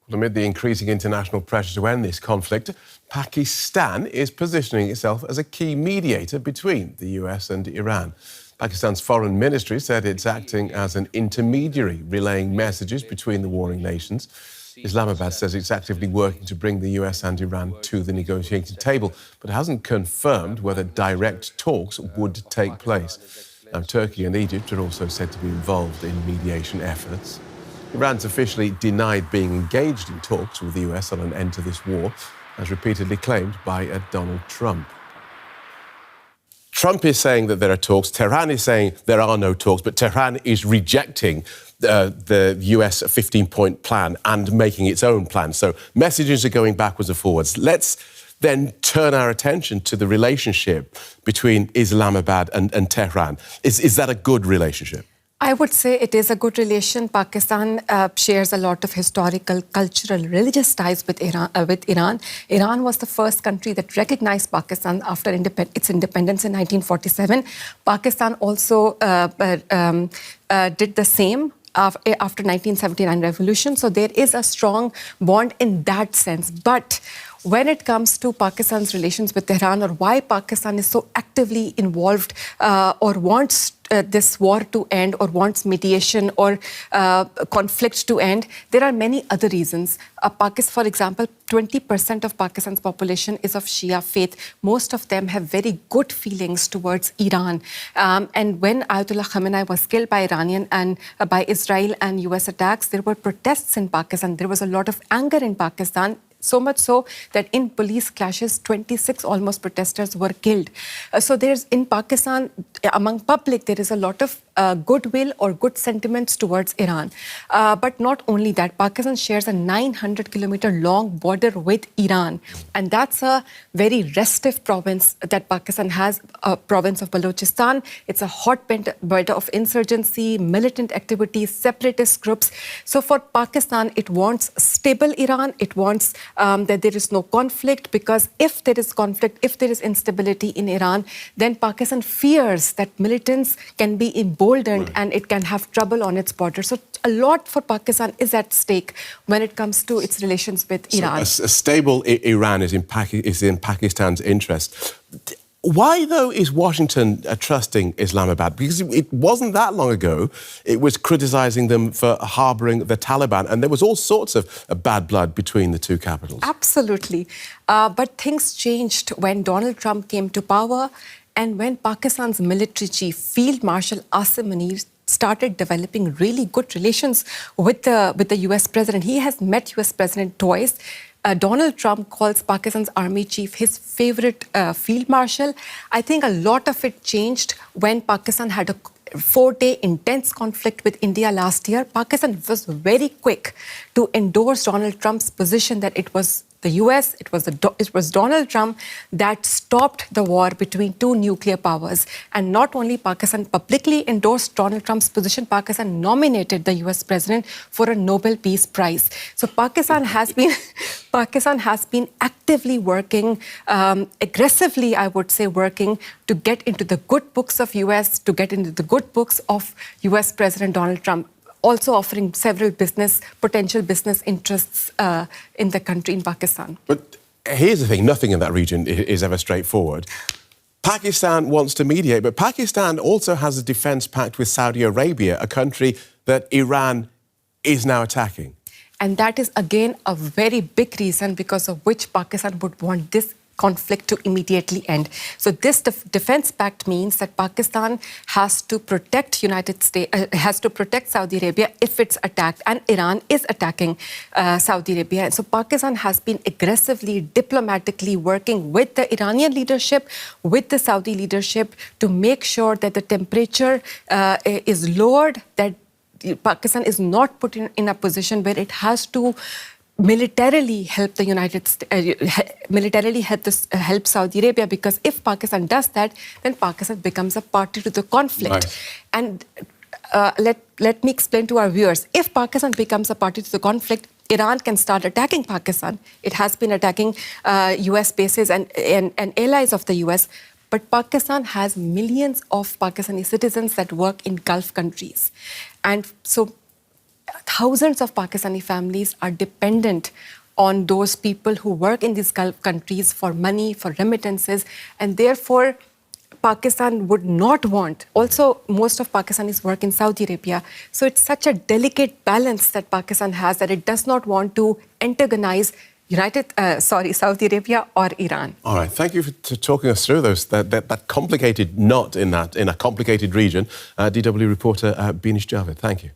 Well, amid the increasing international pressure to end this conflict, Pakistan is positioning itself as a key mediator between the US and Iran. Pakistan's foreign ministry said it's acting as an intermediary, relaying messages between the warring nations. Islamabad says it's actively working to bring the US and Iran to the negotiating table, but hasn't confirmed whether direct talks would take place. Now, Turkey and Egypt are also said to be involved in mediation efforts. Iran's officially denied being engaged in talks with the US on an end to this war, as repeatedly claimed by Donald Trump. Trump is saying that there are talks. Tehran is saying there are no talks, but Tehran is rejecting the US 15-point plan and making its own plan. So messages are going backwards and forwards. Let's then turn our attention to the relationship between Islamabad and Tehran. Is that a good relationship? I would say it is a good relation. Pakistan shares a lot of historical, cultural, religious ties with Iran. Iran was the first country that recognized Pakistan after its independence in 1947. Pakistan also did the same after 1979 revolution. So there is a strong bond in that sense. But when it comes to Pakistan's relations with Tehran, or why Pakistan is so actively involved or wants this war to end, or wants mediation or conflict to end, there are many other reasons. For example, 20% of Pakistan's population is of Shia faith. Most of them have very good feelings towards Iran. And when Ayatollah Khamenei was killed by by Israel and US attacks, there were protests in Pakistan. There was a lot of anger in Pakistan. So much so that in police clashes, 26 almost protesters were killed. So there's, in Pakistan, among public, there is a lot of goodwill or good sentiments towards Iran. But not only that, Pakistan shares a 900-kilometer long border with Iran. And that's a very restive province that Pakistan has, a province of Balochistan. It's a hotbed of insurgency, militant activities, separatist groups. So for Pakistan, it wants stable Iran. It wants that there is no conflict, because if there is conflict, if there is instability in Iran, then Pakistan fears that militants can be emboldened and it can have trouble on its border. So a lot for Pakistan is at stake when it comes to its relations with Iran. So a stable Iran is in Pakistan's interest. Why, though, is Washington trusting Islamabad? Because it wasn't that long ago it was criticising them for harbouring the Taliban, and there was all sorts of bad blood between the two capitals. Absolutely. But things changed when Donald Trump came to power, and when Pakistan's military chief, Field Marshal Asim Munir, started developing really good relations with the US president. He has met US president twice. Donald Trump calls Pakistan's army chief his favorite field marshal. I think a lot of it changed when Pakistan had a 4-day intense conflict with India last year. Pakistan was very quick to endorse Donald Trump's position that it was the US, it was Donald Trump that stopped the war between two nuclear powers. And not only Pakistan publicly endorsed Donald Trump's position, Pakistan nominated the US president for a Nobel Peace Prize. So Pakistan has been actively working, aggressively, I would say, working to get into the good books of US, to get into the good books of US President Donald Trump, also offering several potential business interests in the country, in Pakistan. But here's the thing, nothing in that region is ever straightforward. Pakistan wants to mediate, but Pakistan also has a defence pact with Saudi Arabia, a country that Iran is now attacking. And that is, again, a very big reason because of which Pakistan would want this conflict to immediately end. So this defense pact means that Pakistan has to protect has to protect Saudi Arabia if it's attacked, and Iran is attacking Saudi Arabia. And so Pakistan has been aggressively, diplomatically working with the Iranian leadership, with the Saudi leadership, to make sure that the temperature is lowered, that Pakistan is not put in a position where it has to militarily help the help Saudi Arabia, because if Pakistan does that, then Pakistan becomes a party to the conflict. Right. And let me explain to our viewers. If Pakistan becomes a party to the conflict, Iran can start attacking Pakistan. It has been attacking US bases and allies of the US. But Pakistan has millions of Pakistani citizens that work in Gulf countries. And so thousands of Pakistani families are dependent on those people who work in these Gulf countries for money, for remittances, and therefore Pakistan would not want. Also, most of Pakistanis work in Saudi Arabia. So it's such a delicate balance that Pakistan has that it does not want to antagonize Saudi Arabia or Iran. All right, thank you for talking us through that complicated knot in a complicated region. DW reporter Binish Javed, thank you.